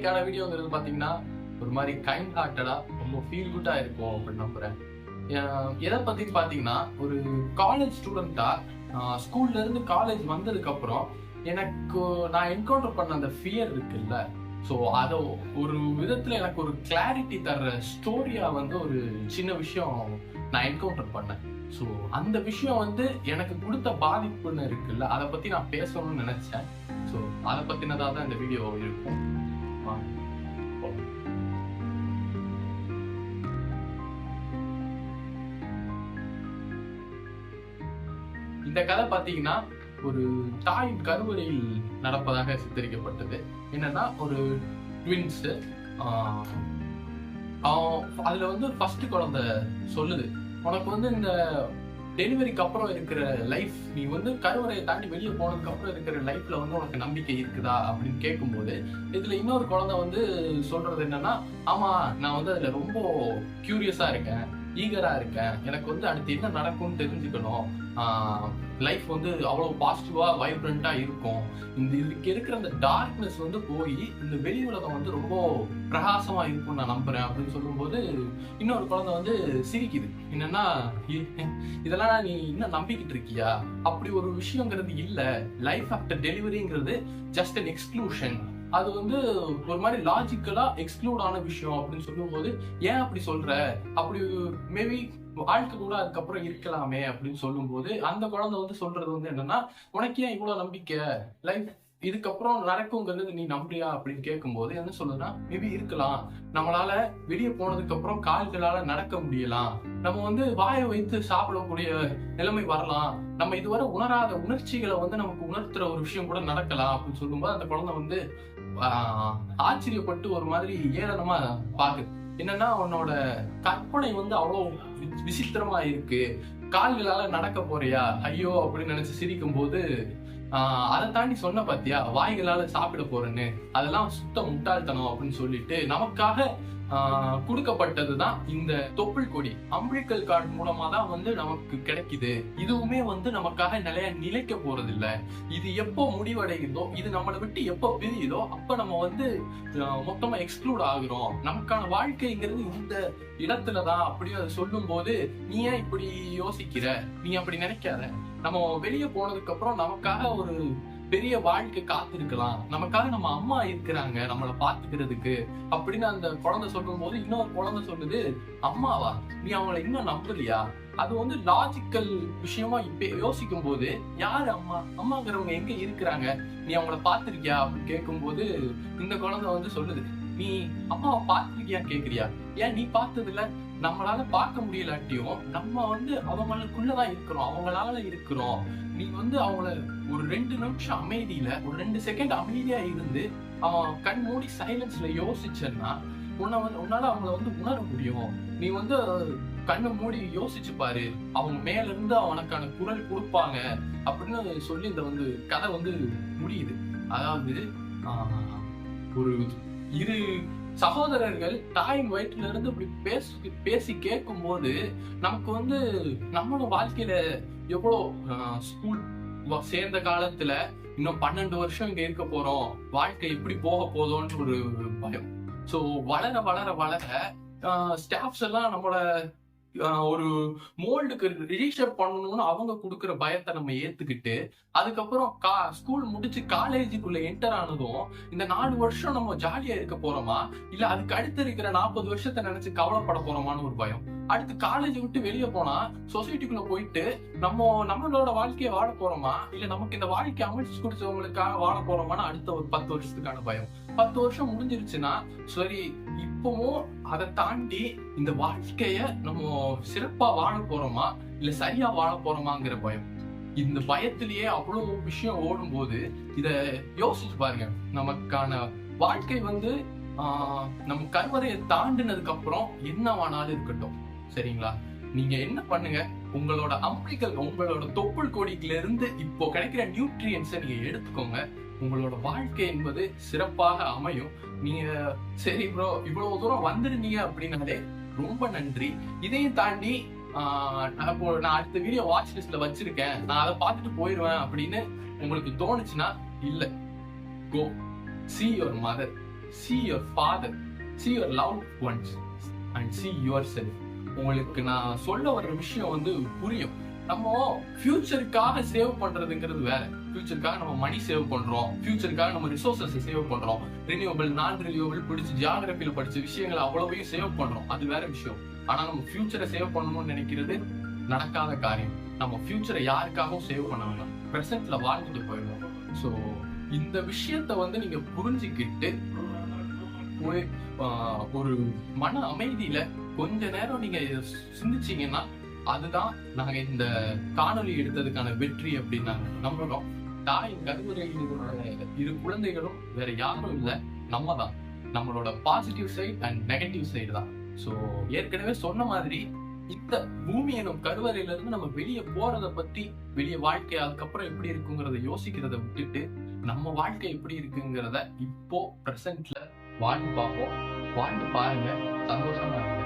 இன்னைக்கான வீடியோங்கிறது பாத்தீங்கன்னா ஒரு மாதிரி கைண்ட் ஹார்ட்டடா ரொம்ப ஃபீல் குட்டா இருக்கும் அப்படின்னு நம்புறேன். எதை பத்தி பாத்தீங்கன்னா, ஒரு காலேஜ் ஸ்டூடெண்டா ஸ்கூல்ல இருந்து காலேஜ் வந்ததுக்கு அப்புறம் எனக்கு நான் என்கவுண்டர் பண்ண அந்த ஃபியர் இருக்குல்ல, ஸோ அதை ஒரு விதத்துல எனக்கு ஒரு கிளாரிட்டி தர்ற ஸ்டோரியா வந்து ஒரு சின்ன விஷயம் நான் என்கவுண்டர் பண்ணேன். ஸோ அந்த விஷயம் வந்து எனக்கு கொடுத்த பாதிப்புன்னு இருக்குல்ல, அதை பத்தி நான் பேசணும்னு நினைச்சேன். ஸோ அதை பத்தினதா தான் இந்த வீடியோ இருக்கும். இந்த கதை பாத்தீங்கன்னா ஒரு தாயின் கருவறையில் நடப்பதாக சித்தரிக்கப்பட்டது. என்னன்னா, ஒரு ட்வின்ஸ், அதுல வந்து ஃபர்ஸ்ட் குழந்தை சொல்லுது, உனக்கு வந்து இந்த டெலிவரிக்கு அப்புறம் இருக்கிற லைஃப், நீ வந்து கருவறையை தாண்டி வெளியே போனதுக்கு அப்புறம் இருக்கிற லைஃப்ல வந்து உனக்கு நம்பிக்கை இருக்குதா அப்படின்னு கேட்கும்போது, இதுல இன்னொரு குழந்தை வந்து சொல்றது என்னன்னா, ஆமா நான் வந்து அதுல ரொம்ப கியூரியஸா இருக்கேன், ஈகரா இருக்கேன், எனக்கு வந்து அடுத்து என்ன நடக்கும்னு தெரிஞ்சுக்கணும், லைஃப் வந்து அவ்வளவு பாசிட்டிவா வைப்ரண்டா இருக்கும், இதுக்கு இருக்கிற அந்த டார்க்னஸ் வந்து போய் இந்த வெளி உலகம் வந்து ரொம்ப பிரகாசமா இருக்கும்னு நான் நம்புறேன் அப்படின்னு சொல்லும்போது, இன்னொரு குழந்தை வந்து சிரிக்குது. என்னன்னா, இதெல்லாம் நீ இன்னும் நம்பிக்கிட்டு இருக்கியா, அப்படி ஒரு விஷயங்கிறது இல்ல, லைஃப் ஆஃப்டர் டெலிவரிங்கிறது ஜஸ்ட் அன் எக்ஸ்க்ளூஷன், அது வந்து ஒரு மாதிரி லாஜிக்கலா எக்ஸ்க்ளூட் ஆன விஷயம் அப்படின்னு சொல்லும்போது, ஏன் அப்படி சொல்ற, அப்படி மேபி வாழ்க்கை கூட அதுக்கப்புறம் இருக்கலாமே அப்படின்னு சொல்லும் போது, அந்த குழந்தை வந்து சொல்றது வந்து என்னன்னா, உனக்கு ஏன் இவ்வளவு நம்பிக்கை, லைஃப் இதுக்கப்புறம் நடக்குங்கிறது நீ நம்புறியா அப்படின்னு கேட்கும்போது என்ன சொல்லுதுன்னா, மேபி இருக்கலாம், நம்மளால வெளியே போனதுக்கு அப்புறம் கால்களால நடக்க முடியலாம், நம்ம வந்து வாயை வைத்து சாப்பிடக்கூடிய நிலைமை வரலாம், நம்ம இதுவரை உணராத உணர்ச்சிகளை வந்து நமக்கு உணர்த்துற ஒரு விஷயம் கூட நடக்கலாம் அப்படின்னு சொல்லும்போது, அந்த குழந்தை வந்து ஆச்சரியப்பட்டு ஒரு மாதிரி ஏளனமா பாக்குது. என்னன்னா, உன்னோட கற்பனை வந்து அவ்வளவு விசித்திரமா இருக்கு, கால்களால நடக்க போறியா, ஐயோ அப்படின்னு நினைச்சு சிரிக்கும் போது, அதை தாண்டி சொன்ன பாத்தியா வாய்களால சாப்பிட போறேன்னு, அதெல்லாம் சுத்த முட்டாள்தனம் அப்படின்னு சொல்லிட்டு நமக்காக கொடுக்கப்பட்டதுதான் இந்த தொப்புள் கொடி, அம்பிளிக்கல் கார்டு மூலமா தான் வந்து நமக்கு கிடைக்குது. இதுவுமே வந்து நமக்காக நிலைக்க போறது இல்ல, இது எப்போ முடிவடைகிறதோ, இது நம்மளை விட்டு எப்போ பிரியுதோ அப்ப நம்ம வந்து மொத்தமா எக்ஸ்க்ளூட் ஆகுறோம், நமக்கான வாழ்க்கைங்கிறது இந்த இடத்துலதான் அப்படி அதை சொல்லும் போது, நீ ஏன் இப்படி யோசிக்கிற, நீ அப்படி நினைக்காத, நம்ம வெளியே போனதுக்கு அப்புறம் நமக்காக ஒரு பெரிய வாழ்க்கை காத்திருக்கலாம், நமக்காக நம்ம அம்மா இருக்கிறாங்க நம்மளை பாத்துக்கிறதுக்கு அப்படின்னு அந்த குழந்தை சொல்லும் போது, இன்னொரு குழந்தை சொல்லுது, அம்மாவா, நீ அவங்களை இன்னும் நம்பலையா, அது வந்து லாஜிக்கல் விஷயமா இப்ப யோசிக்கும் போது, யாரு அம்மா, அம்மாங்கிறவங்க எங்க இருக்கிறாங்க, நீ அவங்கள பாத்திருக்கியா அப்படின்னு கேட்கும் போது, இந்த குழந்தை வந்து சொல்லுது, நீ அம்மாவை பாத்திருக்கியா கேக்குறியா, ஏன் நீ பார்த்தது இல்ல, நம்மளால பார்க்க முடியலாட்டியும் நம்ம வந்து அவங்களுக்குள்ளதான் இருக்கிறோம், அவங்களால இருக்கிறோம், நீ வந்து அவங்கள ஒரு 2 நிமிஷம் அமைதியில, ஒரு 2 செகண்ட் அமைதியா இருந்து அவன் கண் மூடி சைலன்ஸ்ல யோசிச்சேன்னா உன்னால அவங்கள வந்து உணர முடியும், நீ வந்து கண்ணை மூடி யோசிச்சு பாரு, அவங்க மேல இருந்து அவனுக்கான குரல் கொடுப்பாங்க அப்படின்னு சொல்லி இந்த வந்து கதை வந்து முடியுது. அதாவது ஒரு இரு சகோதரர்கள் தாயின் வயிற்றுல இருந்து இப்படி பேசி கேட்கும் போது, நமக்கு வந்து நம்மளோட வாழ்க்கையில எவ்வளவு ஸ்கூல் சேர்ந்த காலத்துல இன்னும் 12 வருஷம் இங்க இருக்க போறோம், வாழ்க்கை எப்படி போக போதோன்னு ஒரு பயம். சோ வளர வளர வளர ஸ்டாஃப்ஸ் எல்லாம் நம்மளோட ஒரு மோல்டுக்கு ரீஷேப் பண்ணணும்னு அவங்க கொடுக்குற பயத்தை நம்ம ஏத்துக்கிட்டு, அதுக்கப்புறம் ஸ்கூல் முடிச்சு காலேஜுக்குள்ள என்டர் ஆனதும், இந்த 4 வருஷம் நம்ம ஜாலியா இருக்க போறோமா, இல்ல அதுக்கு அடுத்து இருக்கிற 40 வருஷத்தை நினைச்சு கவலைப்பட போறோமான்னு ஒரு பயம். அடுத்து காலேஜ் விட்டு வெளியே போனா சொசைட்டிக்குள்ள போயிட்டு நம்மளோட வாழ்க்கையை வாழ போறோமா, இல்ல நமக்கு இந்த வாழ்க்கை அமைச்சு கொடுத்தவங்களுக்காக வாழ போறோமான்னு அடுத்த ஒரு 10 வருஷத்துக்கான பயம். 10 வருஷம் முடிஞ்சிருச்சுன்னா சரி, இப்பவும் அதை தாண்டி இந்த வாழ்க்கைய நம்ம சிறப்பா வாழ போறோமா, இல்ல சரியா வாழ போறோமாங்கிற பயம். இந்த பயத்திலேயே அவ்வளவு விஷயம் ஓடும் போது, இத யோசிச்சு பாருங்க, நமக்கான வாழ்க்கை வந்து நம்ம கருவறையை தாண்டினதுக்கு அப்புறம் என்னவானாலும் இருக்கட்டும், சரிங்களா, நீங்க என்ன பண்ணுங்க, உங்களோட அம்பிளிக்கல், உங்களோட தொப்புள் கொடிக்குல இருந்து இப்போ கிடைக்கிற நியூட்ரியன்ஸை நீங்க எடுத்துக்கோங்க, உங்களோட வாழ்க்கை என்பது சிறப்பாக அமையும். நீங்க சரி ப்ரோ இவ்வளவு தூரம் வந்துருந்தீங்க அப்படின்னாலே ரொம்ப நன்றி. இதையும் தாண்டி நான் அடுத்த வீடியோ வாட்ச் லிஸ்ட்ல வச்சிருக்கேன், நான் அதை பார்த்துட்டு போயிடுவேன் அப்படின்னு உங்களுக்கு தோணுச்சுன்னா, இல்ல, கோ see your mother, see your father, see your loved ones and see yourself. உங்களுக்கு நான் சொல்ல வர்ற விஷயம் வந்து புரியும். நம்ம ஃபியூச்சருக்காக சேவ் பண்றதுங்கிறது வேற. ஃபியூச்சருக்காக நம்ம மணி சேவ் பண்றோம், ஃபியூச்சருக்காக நம்ம ரிசோர்சஸ் சேவ் பண்றோம், ரினியூவபிள் நான் ரினியூவபிள் பிடிச்ச ஜியாகிரபியில படிச்ச விஷயங்களை அவ்வளவையும் சேவ் பண்றோம், அது வேற விஷயம். ஆனா நம்ம ஃபியூச்சரை சேவ் பண்ணணும்னு நினைக்கிறது நடக்காத காரியம். நம்ம ஃபியூச்சரை யாருக்காகவும் சேவ் பண்ண வேண்டாம், பிரசன்ட்ல வாழ்ந்துட்டு போயிடும். ஸோ இந்த விஷயத்த வந்து நீங்க புரிஞ்சுக்கிட்டு ஒரு மன அமைதியில கொஞ்ச நேரம் நீங்க சிந்திச்சீங்கன்னா அதுதான் நாங்க இந்த காணொலி எடுத்ததுக்கான வெற்றி அப்படின்னு நாங்க நம்புறோம். தாயின் கருவறையில் இரு குழந்தைகளும் வேற யாரும் இல்லை, நம்ம தான். நம்மளோட positive side and negative side தான். ஸோ ஏற்கனவே சொன்ன மாதிரி இந்த பூமி எனும் கருவறையில இருந்து நம்ம வெளியே போறத பத்தி, வெளியே வாழ்க்கை அதுக்கப்புறம் எப்படி இருக்குங்கிறத யோசிக்கிறத விட்டுட்டு நம்ம வாழ்க்கை எப்படி இருக்குங்கிறத இப்போ பிரசன்ட்ல வாழ்ந்து பார்ப்போம். வாழ்ந்து பாருங்க, சந்தோஷமா இருக்கு.